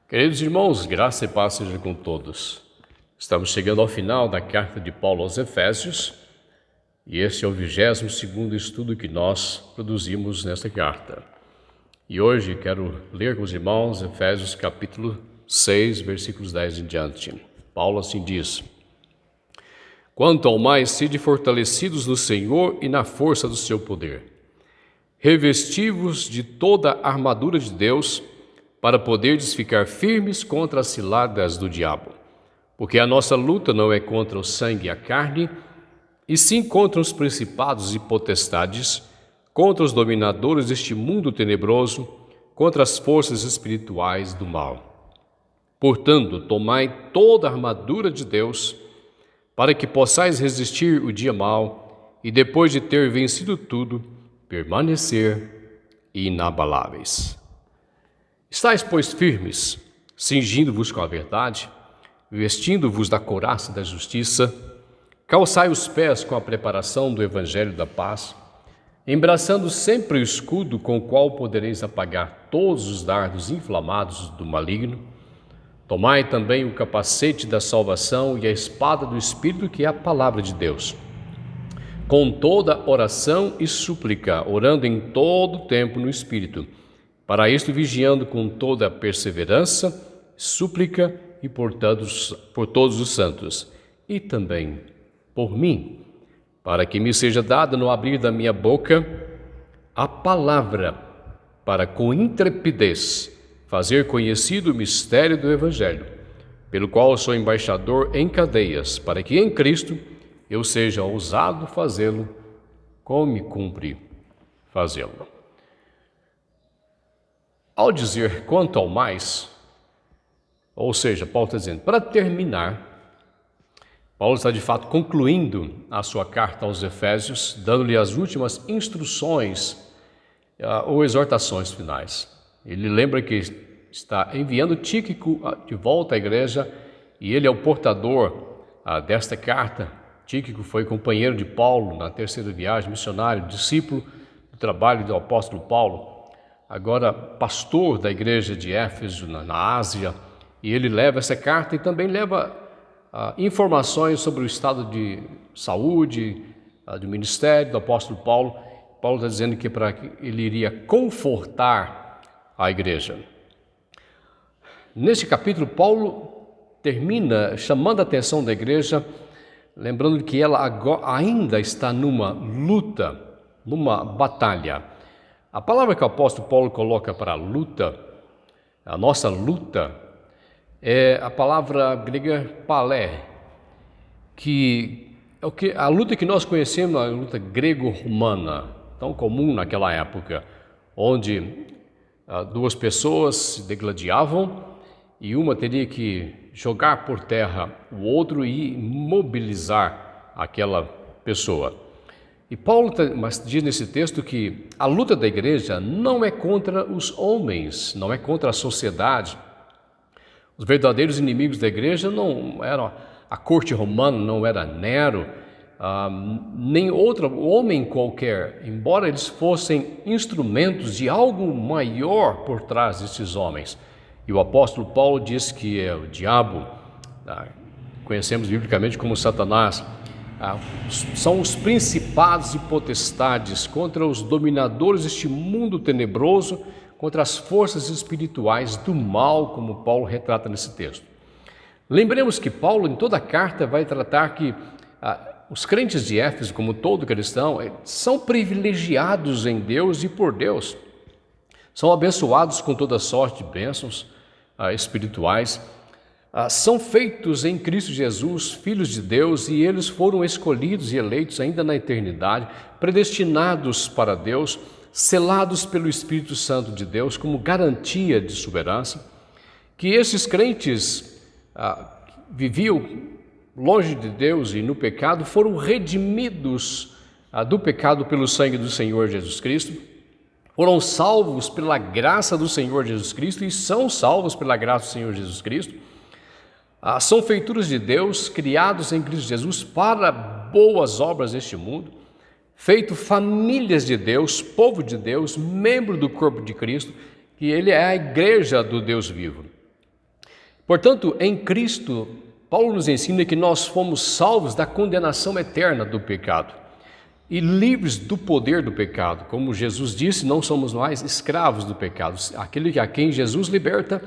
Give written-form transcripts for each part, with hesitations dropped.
Queridos irmãos, graça e paz seja com todos. Estamos chegando ao final da carta de Paulo aos Efésios e este é o 22º estudo que nós produzimos nesta carta. E hoje quero ler com os irmãos Efésios capítulo 6, versículos 10 em diante. Paulo assim diz: Quanto ao mais, sede fortalecidos no Senhor e na força do seu poder. Revesti-vos de toda a armadura de Deus, para poderdes ficar firmes contra as ciladas do diabo. Porque a nossa luta não é contra o sangue e a carne, e sim contra os principados e potestades, contra os dominadores deste mundo tenebroso, contra as forças espirituais do mal. Portanto, tomai toda a armadura de Deus, para que possais resistir o dia mau, e depois de ter vencido tudo, permanecer inabaláveis. Estais, pois, firmes, cingindo-vos com a verdade, vestindo-vos da couraça da justiça, calçai os pés com a preparação do evangelho da paz, embraçando sempre o escudo com o qual podereis apagar todos os dardos inflamados do maligno. Tomai também o capacete da salvação e a espada do Espírito, que é a palavra de Deus, com toda oração e súplica, orando em todo o tempo no Espírito, para isto vigiando com toda perseverança, súplica e por todos os santos, e também por mim, para que me seja dada no abrir da minha boca a palavra, para com intrepidez fazer conhecido o mistério do Evangelho, pelo qual sou embaixador em cadeias, para que em Cristo eu seja ousado fazê-lo como me cumpre fazê-lo. Ao dizer quanto ao mais, ou seja, Paulo está dizendo, para terminar, Paulo está de fato concluindo a sua carta aos Efésios, dando-lhe as últimas instruções ou exortações finais. Ele lembra que está enviando Tíquico de volta à igreja e ele é o portador desta carta. Tíquico foi companheiro de Paulo na terceira viagem, missionário, discípulo do trabalho do apóstolo Paulo, agora pastor da igreja de Éfeso, na Ásia, e ele leva essa carta e também leva informações sobre o estado de saúde do ministério do apóstolo Paulo. Paulo está dizendo que ele iria confortar a igreja. Neste capítulo, Paulo termina chamando a atenção da igreja, lembrando que ela ainda está numa luta, numa batalha. A palavra que o apóstolo Paulo coloca para a luta, a nossa luta, é a palavra grega palé, que é a luta que nós conhecemos, a luta grego-romana, tão comum naquela época, onde duas pessoas se degladiavam e uma teria que jogar por terra o outro e mobilizar aquela pessoa. E Paulo diz nesse texto que a luta da igreja não é contra os homens, não é contra a sociedade. Os verdadeiros inimigos da igreja não eram a corte romana, não era Nero, nem outro homem qualquer, embora eles fossem instrumentos de algo maior por trás desses homens. E o apóstolo Paulo diz que é o diabo, conhecemos biblicamente como Satanás, são os principados e potestades contra os dominadores deste mundo tenebroso, contra as forças espirituais do mal, como Paulo retrata nesse texto. Lembremos que Paulo, em toda a carta, vai tratar que os crentes de Éfeso, como todo cristão, são privilegiados em Deus e por Deus. São abençoados com toda sorte de bênçãos espirituais. São feitos em Cristo Jesus, filhos de Deus, e eles foram escolhidos e eleitos ainda na eternidade, predestinados para Deus, selados pelo Espírito Santo de Deus como garantia de sua herança. Que esses crentes viviam longe de Deus e no pecado, foram redimidos do pecado pelo sangue do Senhor Jesus Cristo, foram salvos pela graça do Senhor Jesus Cristo e são salvos pela graça do Senhor Jesus Cristo. São feituras de Deus, criados em Cristo Jesus para boas obras deste mundo, feito famílias de Deus, povo de Deus, membro do corpo de Cristo, que ele é a igreja do Deus vivo. Portanto, em Cristo, Paulo nos ensina que nós fomos salvos da condenação eterna do pecado e livres do poder do pecado. Como Jesus disse, não somos mais escravos do pecado. Aquele a quem Jesus liberta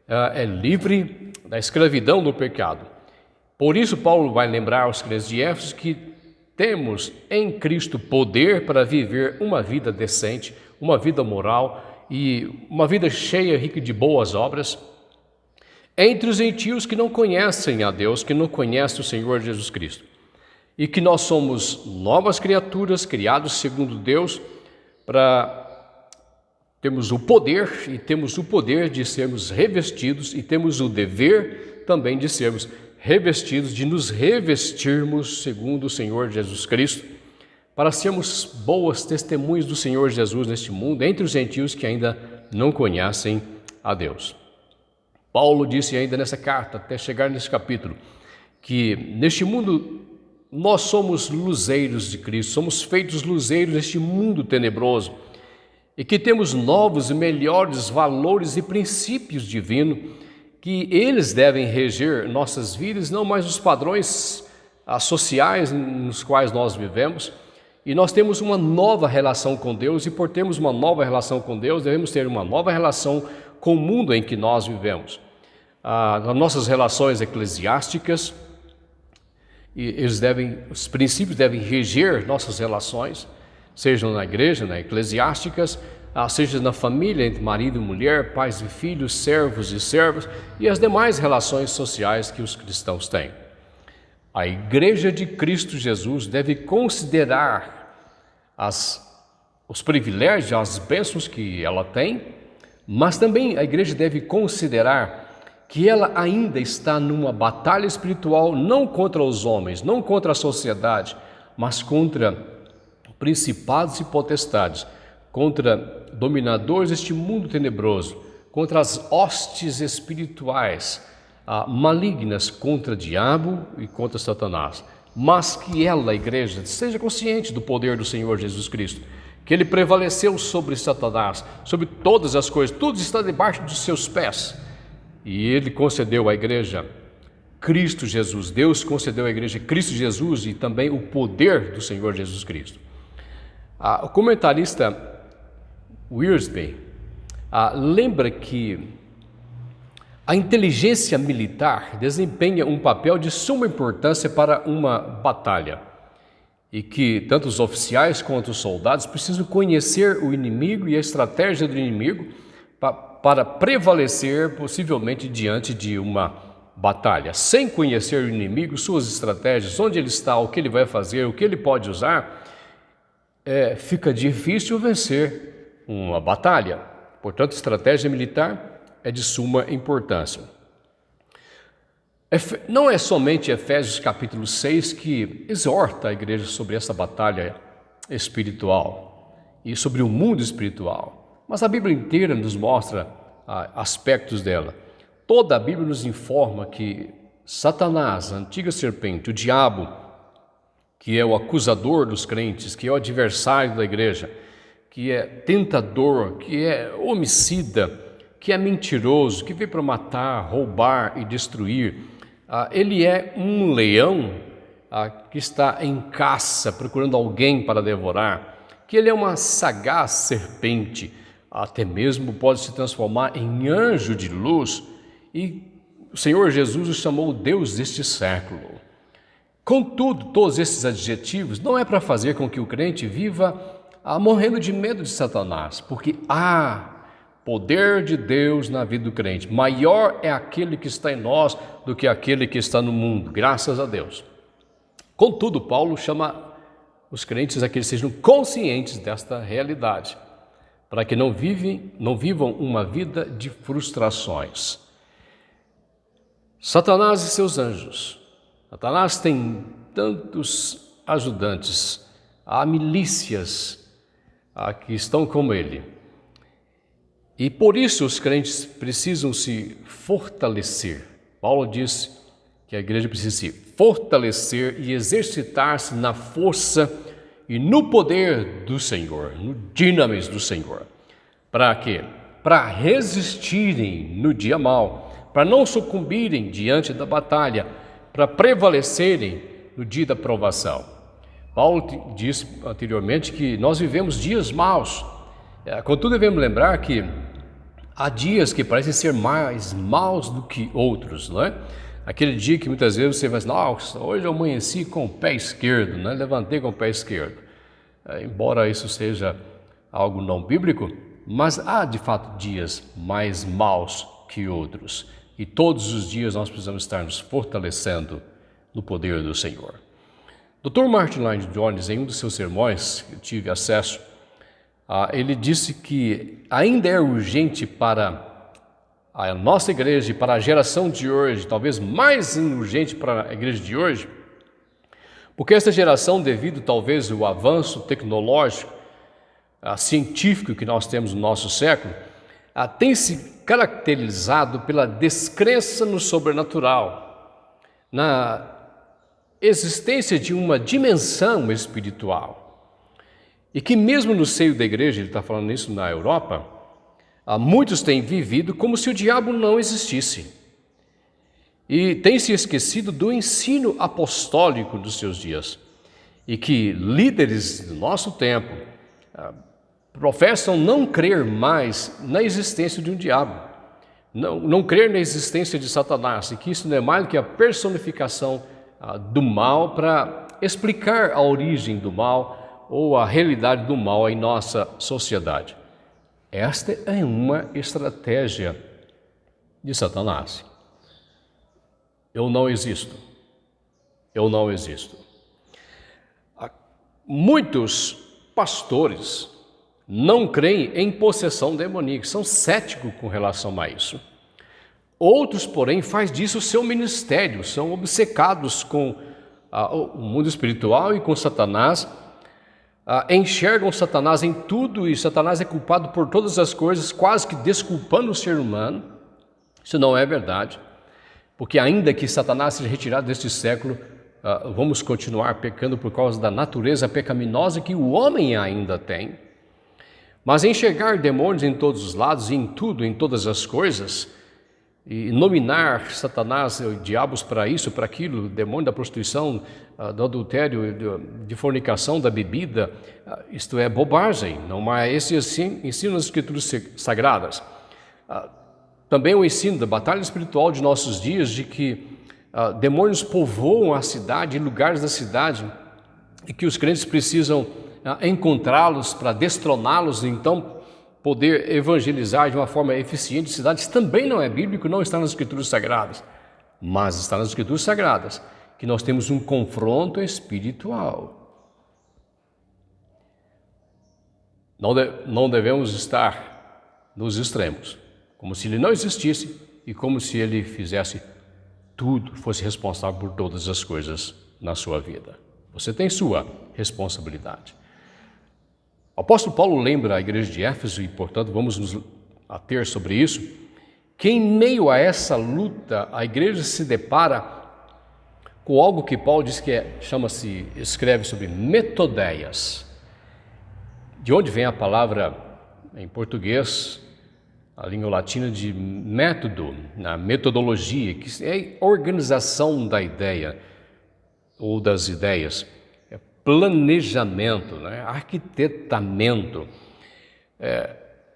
é livre da escravidão do pecado. Por isso, Paulo vai lembrar aos crentes de Éfeso que temos em Cristo poder para viver uma vida decente, uma vida moral e uma vida cheia, rica de boas obras, entre os gentios que não conhecem a Deus, que não conhecem o Senhor Jesus Cristo. E que nós somos novas criaturas, criados segundo Deus, temos o poder de sermos revestidos e temos o dever também de sermos revestidos, de nos revestirmos segundo o Senhor Jesus Cristo, para sermos boas testemunhas do Senhor Jesus neste mundo, entre os gentios que ainda não conhecem a Deus. Paulo disse ainda nessa carta, até chegar nesse capítulo, que neste mundo nós somos luzeiros de Cristo, somos feitos luzeiros neste mundo tenebroso e que temos novos e melhores valores e princípios divinos, que eles devem reger nossas vidas, não mais os padrões sociais nos quais nós vivemos. E nós temos uma nova relação com Deus e por termos uma nova relação com Deus, devemos ter uma nova relação com o mundo em que nós vivemos. As nossas relações eclesiásticas, os princípios devem reger nossas relações, sejam na igreja, eclesiásticas, seja na família, entre marido e mulher, pais e filhos, servos e servas, e as demais relações sociais que os cristãos têm. A Igreja de Cristo Jesus deve considerar os privilégios, as bênçãos que ela tem, mas também a igreja deve considerar que ela ainda está numa batalha espiritual, não contra os homens, não contra a sociedade, mas contra principados e potestades, contra dominadores deste mundo tenebroso, contra as hostes espirituais malignas, contra o diabo e contra Satanás. Mas que ela, a igreja, seja consciente do poder do Senhor Jesus Cristo, que ele prevaleceu sobre Satanás, sobre todas as coisas, tudo está debaixo dos seus pés. E ele concedeu à igreja Cristo Jesus, Deus concedeu à igreja Cristo Jesus e também o poder do Senhor Jesus Cristo. O comentarista Wiersbe lembra que a inteligência militar desempenha um papel de suma importância para uma batalha e que tanto os oficiais quanto os soldados precisam conhecer o inimigo e a estratégia do inimigo para prevalecer possivelmente diante de uma batalha. Sem conhecer o inimigo, suas estratégias, onde ele está, o que ele vai fazer, o que ele pode usar, fica difícil vencer uma batalha. Portanto, estratégia militar é de suma importância. Não é somente Efésios capítulo 6 que exorta a igreja sobre essa batalha espiritual e sobre o mundo espiritual, mas a Bíblia inteira nos mostra aspectos dela. Toda a Bíblia nos informa que Satanás, a antiga serpente, o diabo, que é o acusador dos crentes, que é o adversário da igreja, que é tentador, que é homicida, que é mentiroso, que veio para matar, roubar e destruir, ele é um leão que está em caça, procurando alguém para devorar, que ele é uma sagaz serpente, até mesmo pode se transformar em anjo de luz, e o Senhor Jesus o chamou Deus deste século. Contudo, todos esses adjetivos não é para fazer com que o crente viva morrendo de medo de Satanás, porque há poder de Deus na vida do crente. Maior é aquele que está em nós do que aquele que está no mundo, graças a Deus. Contudo, Paulo chama os crentes a que eles sejam conscientes desta realidade, para que não vivam uma vida de frustrações. Satanás e seus anjos. Satanás tem tantos ajudantes, há milícias que estão com ele. E por isso os crentes precisam se fortalecer. Paulo diz que a igreja precisa se fortalecer e exercitar-se na força e no poder do Senhor, no dinamis do Senhor. Para quê? Para resistirem no dia mau, para não sucumbirem diante da batalha, para prevalecerem no dia da provação. Paulo disse anteriormente que nós vivemos dias maus. Contudo, devemos lembrar que há dias que parecem ser mais maus do que outros, não é? Aquele dia que muitas vezes você vai dizer, nossa, hoje eu amanheci com o pé esquerdo, né? Levantei com o pé esquerdo. Embora isso seja algo não bíblico, mas há de fato dias mais maus que outros. E todos os dias nós precisamos estar nos fortalecendo no poder do Senhor. Dr. Martin Lloyd-Jones, em um dos seus sermões, que eu tive acesso, ele disse que ainda é urgente para a nossa igreja e para a geração de hoje, talvez mais urgente para a igreja de hoje, porque essa geração, devido talvez ao avanço tecnológico, científico que nós temos no nosso século, tem se caracterizado pela descrença no sobrenatural, na existência de uma dimensão espiritual. E que mesmo no seio da igreja, ele está falando isso na Europa, muitos têm vivido como se o diabo não existisse. E têm se esquecido do ensino apostólico dos seus dias. E que líderes do nosso tempo professam não crer mais na existência de um diabo, não crer na existência de Satanás, e que isso não é mais do que a personificação do mal para explicar a origem do mal ou a realidade do mal em nossa sociedade. Esta é uma estratégia de Satanás. Eu não existo. Eu não existo. Muitos pastores não creem em possessão demoníaca, são céticos com relação a isso. Outros, porém, fazem disso o seu ministério, são obcecados com o mundo espiritual e com Satanás, enxergam Satanás em tudo e Satanás é culpado por todas as coisas, quase que desculpando o ser humano. Isso não é verdade, porque ainda que Satanás seja retirado deste século, vamos continuar pecando por causa da natureza pecaminosa que o homem ainda tem. Mas enxergar demônios em todos os lados, em tudo, em todas as coisas, e nominar Satanás e diabos para isso, para aquilo, demônio da prostituição, do adultério, de fornicação, da bebida, isto é bobagem, não há esse ensino nas Escrituras Sagradas. Também o ensino da batalha espiritual de nossos dias, de que demônios povoam a cidade, lugares da cidade, e que os crentes precisam encontrá-los para destroná-los, então poder evangelizar de uma forma eficiente cidades, também não é bíblico, não está nas Escrituras Sagradas, mas está nas Escrituras Sagradas, que nós temos um confronto espiritual. Não devemos estar nos extremos, como se ele não existisse e como se ele fizesse tudo, fosse responsável por todas as coisas na sua vida. Você tem sua responsabilidade. O apóstolo Paulo lembra a igreja de Éfeso, e portanto vamos nos ater sobre isso, que em meio a essa luta a igreja se depara com algo que Paulo diz que escreve sobre metodeias, de onde vem a palavra em português, a língua latina de método, na metodologia, que é a organização da ideia ou das ideias. Planejamento, né? Arquitetamento.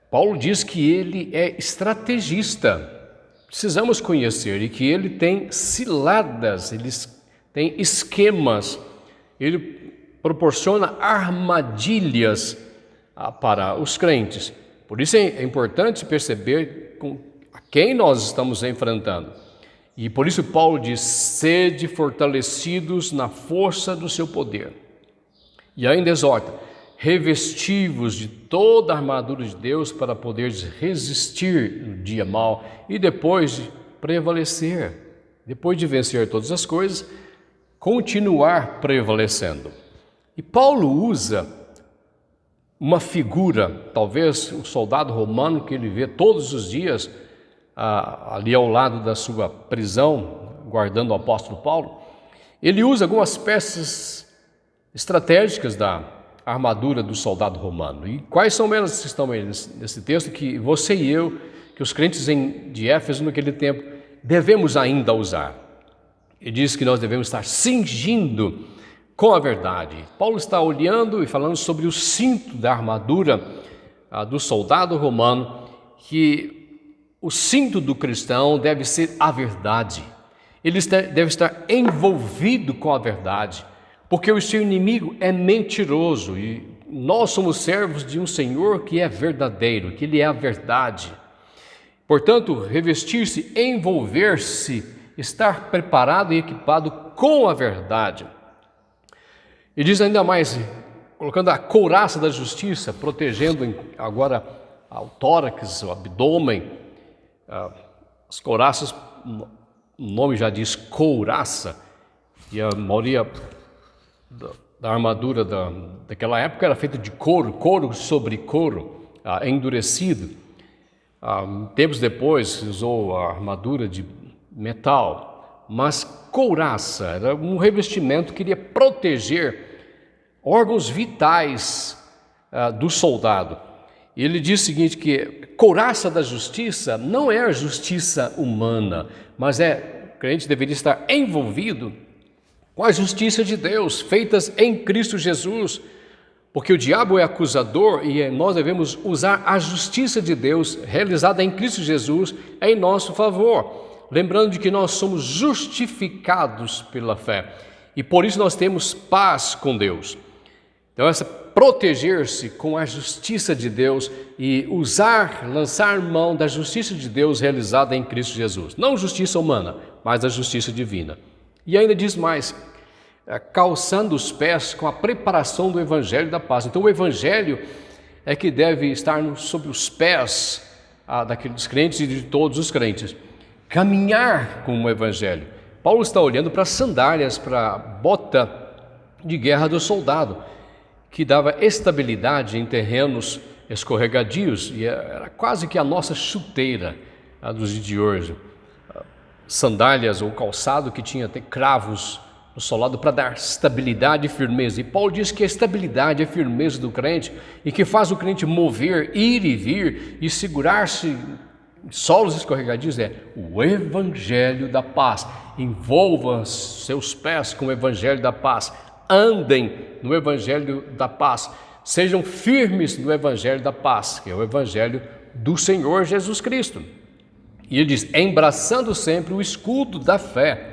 Paulo diz que ele é estrategista, precisamos conhecer, e que ele tem ciladas, ele tem esquemas, ele proporciona armadilhas para os crentes. Por isso é importante perceber com quem nós estamos enfrentando. E por isso Paulo diz, sede fortalecidos na força do seu poder. E ainda exorta, revestivos de toda a armadura de Deus para poderes resistir no dia mau e depois de prevalecer, depois de vencer todas as coisas, continuar prevalecendo. E Paulo usa uma figura, talvez um soldado romano que ele vê todos os dias ali ao lado da sua prisão, guardando o apóstolo Paulo. Ele usa algumas peças estratégicas da armadura do soldado romano. E quais são elas que estão nesse texto que você e eu, que os crentes de Éfeso naquele tempo, devemos ainda usar. Ele diz que nós devemos estar cingindo com a verdade. Paulo está olhando e falando sobre o cinto da armadura do soldado romano, que o cinto do cristão deve ser a verdade. Ele deve estar envolvido com a verdade, porque o seu inimigo é mentiroso e nós somos servos de um Senhor que é verdadeiro, que Ele é a verdade. Portanto, revestir-se, envolver-se, estar preparado e equipado com a verdade. E diz ainda mais, colocando a couraça da justiça, protegendo agora o tórax, o abdômen, as couraças, o nome já diz couraça, e a maioria da armadura daquela época era feita de couro, couro sobre couro, endurecido. Tempos depois se usou a armadura de metal, mas couraça era um revestimento que iria proteger órgãos vitais do soldado. E ele diz o seguinte, que couraça da justiça não é a justiça humana, mas o crente deveria estar envolvido com a justiça de Deus, feitas em Cristo Jesus, porque o diabo é acusador e nós devemos usar a justiça de Deus realizada em Cristo Jesus em nosso favor, lembrando de que nós somos justificados pela fé e por isso nós temos paz com Deus. Então proteger-se com a justiça de Deus e lançar mão da justiça de Deus realizada em Cristo Jesus, não justiça humana, mas a justiça divina. E ainda diz mais, calçando os pés com a preparação do Evangelho da paz. Então o Evangelho é que deve estar sobre os pés daqueles crentes e de todos os crentes. Caminhar com o Evangelho. Paulo está olhando para as sandálias, para a bota de guerra do soldado, que dava estabilidade em terrenos escorregadios, e era quase que a nossa chuteira dos dias de hoje. Sandálias ou calçado que tinha até cravos no solado para dar estabilidade e firmeza. E Paulo diz que a estabilidade e a firmeza do crente e que faz o crente mover, ir e vir e segurar-se em solos escorregadios é o Evangelho da paz. Envolva seus pés com o Evangelho da paz. Andem no Evangelho da paz. Sejam firmes no Evangelho da paz, que é o Evangelho do Senhor Jesus Cristo. E ele diz, embraçando sempre o escudo da fé.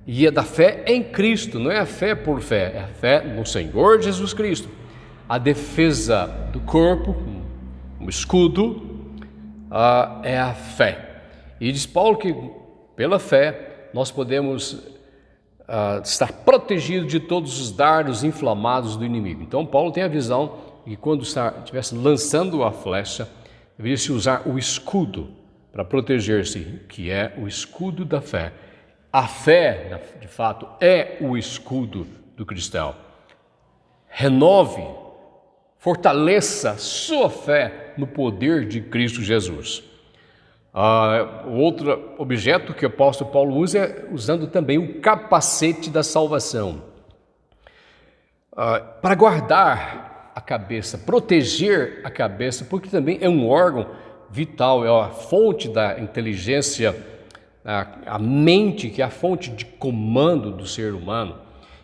E é da fé em Cristo, não é a fé por fé, é a fé no Senhor Jesus Cristo. A defesa do corpo, o escudo, é a fé. E diz Paulo que pela fé nós podemos estar protegidos de todos os dardos inflamados do inimigo. Então Paulo tem a visão que quando estivesse lançando a flecha, deveria se usar o escudo para proteger-se, que é o escudo da fé. A fé, de fato, é o escudo do cristão. Renove, fortaleça sua fé no poder de Cristo Jesus. O outro objeto que o apóstolo Paulo usa é usando também o capacete da salvação. Para guardar a cabeça, proteger a cabeça, porque também é um órgão vital, é a fonte da inteligência, a mente, que é a fonte de comando do ser humano.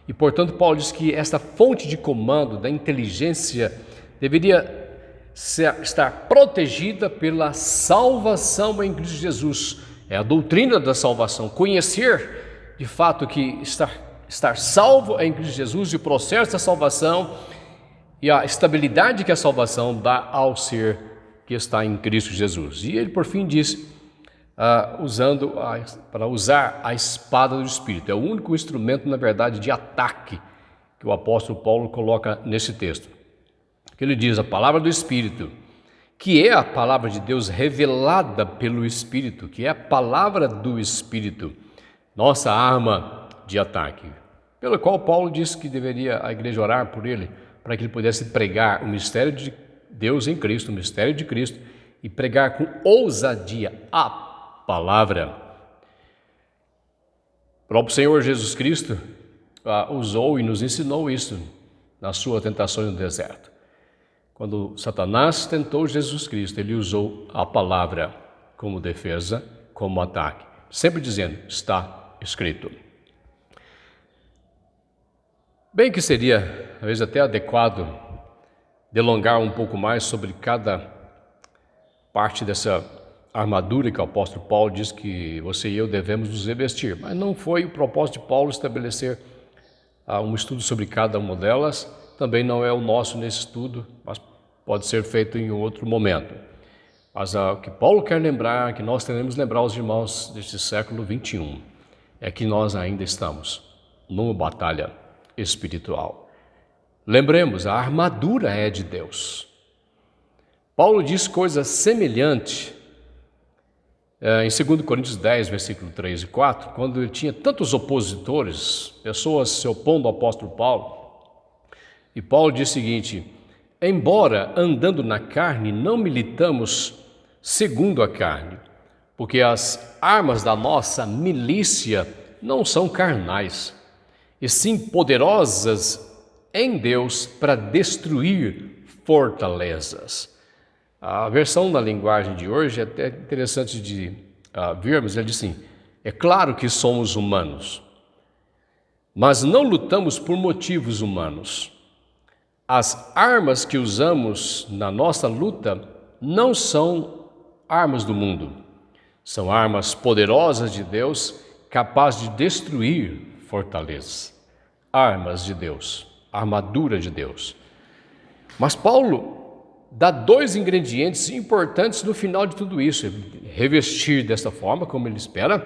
E, portanto, Paulo diz que esta fonte de comando da inteligência deveria estar protegida pela salvação em Cristo Jesus. É a doutrina da salvação, conhecer de fato que estar salvo em Cristo Jesus e o processo da salvação e a estabilidade que a salvação dá ao ser que está em Cristo Jesus. E ele, por fim, diz, para usar a espada do Espírito. É o único instrumento, na verdade, de ataque que o apóstolo Paulo coloca nesse texto. Que ele diz, a palavra do Espírito, que é a palavra de Deus revelada pelo Espírito, que é a palavra do Espírito, nossa arma de ataque, pelo qual Paulo disse que deveria a igreja orar por ele, para que ele pudesse pregar o mistério de Deus em Cristo, o mistério de Cristo, e pregar com ousadia a palavra. O próprio Senhor Jesus Cristo usou e nos ensinou isso na sua tentação no deserto. Quando Satanás tentou Jesus Cristo, ele usou a palavra como defesa, como ataque. sempre dizendo, está escrito. Bem que seria, às vezes, até adequado delongar um pouco mais sobre cada parte dessa armadura que o apóstolo Paulo diz que você e eu devemos nos revestir. Mas não foi o propósito de Paulo estabelecer um estudo sobre cada uma delas, também não é o nosso nesse estudo, mas pode ser feito em outro momento. Mas o que Paulo quer lembrar, que nós devemos lembrar os irmãos deste século 21, é que nós ainda estamos numa batalha espiritual. Lembremos, a armadura é de Deus. Paulo diz coisa semelhante em 2 Coríntios 10, versículo 3 e 4, quando ele tinha tantos opositores, pessoas se opondo ao apóstolo Paulo. E Paulo diz o seguinte: embora andando na carne, não militamos segundo a carne, porque as armas da nossa milícia não são carnais, e sim poderosas em Deus para destruir fortalezas. A versão na linguagem de hoje é até interessante de vermos. Ele diz assim: é claro que somos humanos, mas não lutamos por motivos humanos. As armas que usamos na nossa luta não são armas do mundo, são armas poderosas de Deus, capazes de destruir fortalezas. Armas de Deus, armadura de Deus. Mas Paulo dá dois ingredientes importantes no final de tudo isso: revestir desta forma, como ele espera,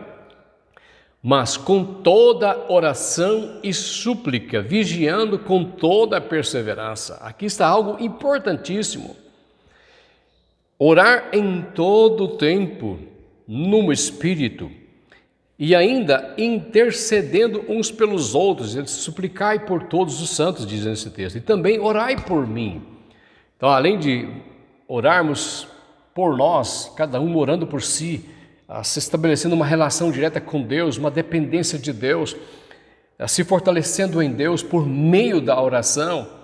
mas com toda oração e súplica, vigiando com toda a perseverança. Aqui está algo importantíssimo. Orar em todo o tempo, no Espírito, e ainda intercedendo uns pelos outros. Ele suplicai por todos os santos, diz nesse texto, e também orai por mim. Então, além de orarmos por nós, cada um orando por si, se estabelecendo uma relação direta com Deus, uma dependência de Deus, se fortalecendo em Deus por meio da oração,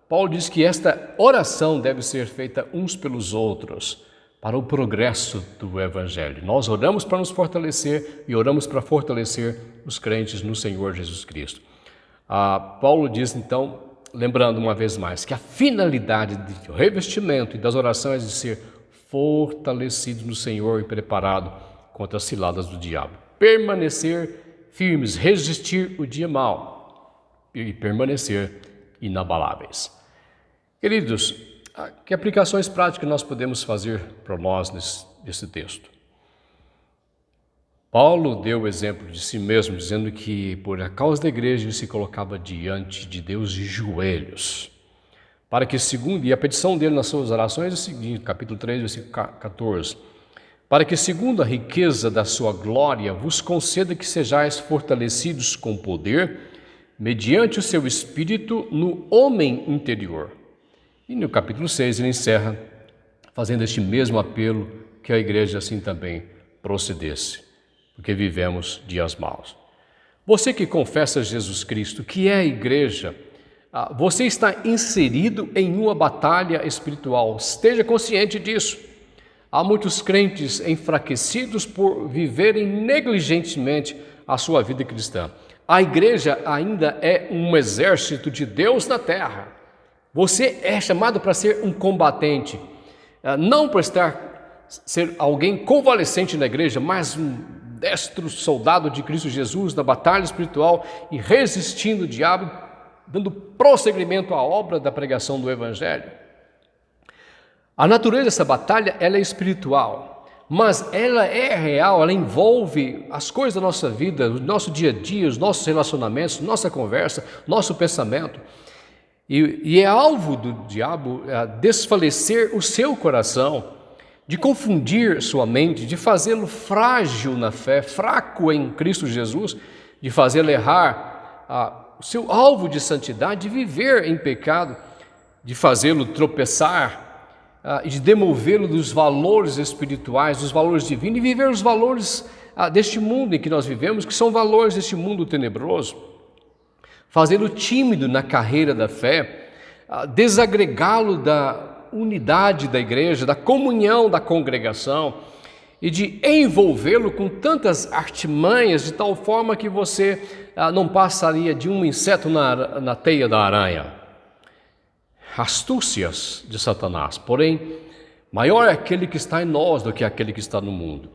Paulo diz que esta oração deve ser feita uns pelos outros, para o progresso do Evangelho. Nós oramos para nos fortalecer e oramos para fortalecer os crentes no Senhor Jesus Cristo. Paulo diz, então, lembrando uma vez mais, que a finalidade do revestimento e das orações é de ser fortalecido no Senhor e preparado contra as ciladas do diabo. Permanecer firmes, resistir o dia mau e permanecer inabaláveis. Queridos, que aplicações práticas nós podemos fazer para nós nesse texto? Paulo deu o exemplo de si mesmo, dizendo que por a causa da igreja ele se colocava diante de Deus de joelhos, para que e a petição dele nas suas orações é a seguinte, capítulo 3, versículo 14, para que segundo a riqueza da sua glória vos conceda que sejais fortalecidos com poder, mediante o seu Espírito no homem interior. E no capítulo 6 ele encerra fazendo este mesmo apelo que a igreja assim também procedesse, porque vivemos dias maus. Você que confessa Jesus Cristo, que é a igreja, você está inserido em uma batalha espiritual, esteja consciente disso. Há muitos crentes enfraquecidos por viverem negligentemente a sua vida cristã. A igreja ainda é um exército de Deus na terra. Você é chamado para ser um combatente, não para ser alguém convalescente na igreja, mas um destro soldado de Cristo Jesus na batalha espiritual e resistindo o diabo, dando prosseguimento à obra da pregação do Evangelho. A natureza dessa batalha ela é espiritual, mas ela é real, ela envolve as coisas da nossa vida, o nosso dia a dia, os nossos relacionamentos, nossa conversa, nosso pensamento. E é alvo do diabo desfalecer o seu coração, de confundir sua mente, de fazê-lo frágil na fé, fraco em Cristo Jesus, de fazê-lo errar o seu alvo de santidade, de viver em pecado, de fazê-lo tropeçar e de demovê-lo dos valores espirituais, dos valores divinos, e viver os valores deste mundo em que nós vivemos, que são valores deste mundo tenebroso. Fazê-lo tímido na carreira da fé, desagregá-lo da unidade da igreja, da comunhão da congregação, e de envolvê-lo com tantas artimanhas, de tal forma que você não passaria de um inseto na teia da aranha. Astúcias de Satanás, porém, maior é aquele que está em nós do que aquele que está no mundo.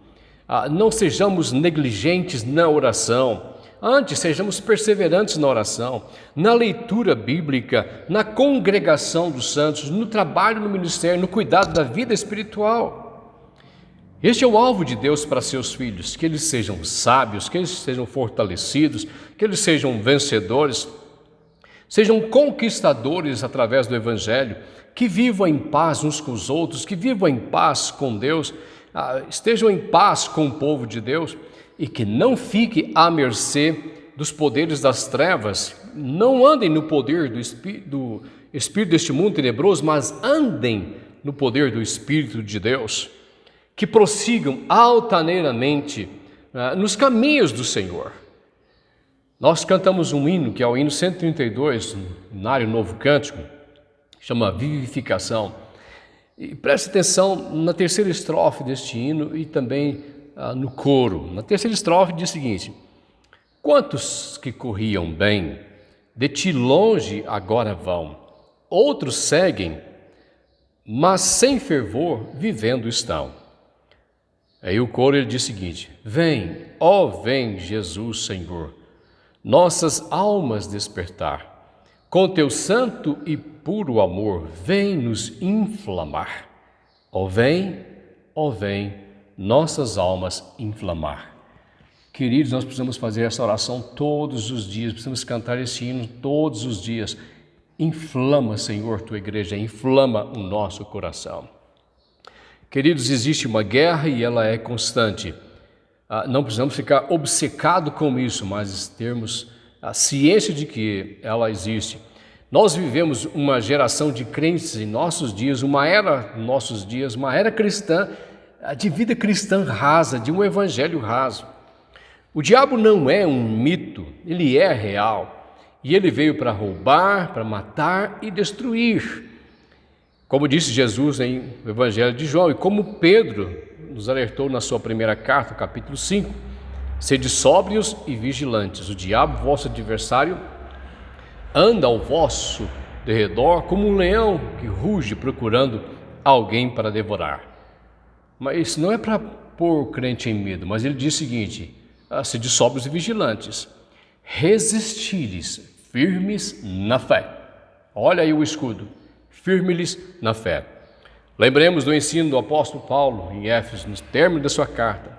Não sejamos negligentes na oração, antes sejamos perseverantes na oração, na leitura bíblica, na congregação dos santos, no trabalho no ministério, no cuidado da vida espiritual. Este é o alvo de Deus para seus filhos, que eles sejam sábios, que eles sejam fortalecidos, que eles sejam vencedores, sejam conquistadores através do Evangelho, que vivam em paz uns com os outros, que vivam em paz com Deus, estejam em paz com o povo de Deus e que não fiquem à mercê dos poderes das trevas, não andem no poder do espírito deste mundo tenebroso, mas andem no poder do Espírito de Deus, que prossigam altaneiramente nos caminhos do Senhor. Nós cantamos um hino, que é o hino 132, Inário Novo Cântico, chama Vivificação. E preste atenção na terceira estrofe deste hino e também no coro. Na terceira estrofe diz o seguinte: quantos que corriam bem, de ti longe agora vão, outros seguem, mas sem fervor vivendo estão. Aí o coro ele diz o seguinte: vem, ó vem Jesus Senhor, nossas almas despertar, com teu santo e puro amor, vem nos inflamar. Ó vem, nossas almas inflamar. Queridos, nós precisamos fazer essa oração todos os dias, precisamos cantar esse hino todos os dias. Inflama, Senhor, tua igreja, inflama o nosso coração. Queridos, existe uma guerra e ela é constante. Não precisamos ficar obcecados com isso, mas termos a ciência de que ela existe. Nós vivemos uma geração de crentes em nossos dias, uma era cristã, de vida cristã rasa, de um evangelho raso. O diabo não é um mito, ele é real. E ele veio para roubar, para matar e destruir. Como disse Jesus em o Evangelho de João, e como Pedro nos alertou na sua primeira carta, capítulo 5, sede sóbrios e vigilantes. O diabo, vosso adversário, anda ao vosso derredor como um leão que ruge procurando alguém para devorar. Mas isso não é para pôr o crente em medo, mas ele diz o seguinte: sede sóbrios e vigilantes, resistires firmes na fé. Olha aí o escudo. Firmes na fé. Lembremos do ensino do apóstolo Paulo em Éfeso, no término da sua carta.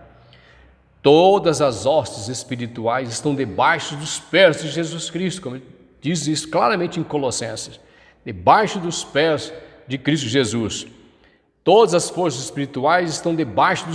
Todas as hostes espirituais estão debaixo dos pés de Jesus Cristo, como diz isso claramente em Colossenses. Debaixo dos pés de Cristo Jesus. Todas as forças espirituais estão debaixo dos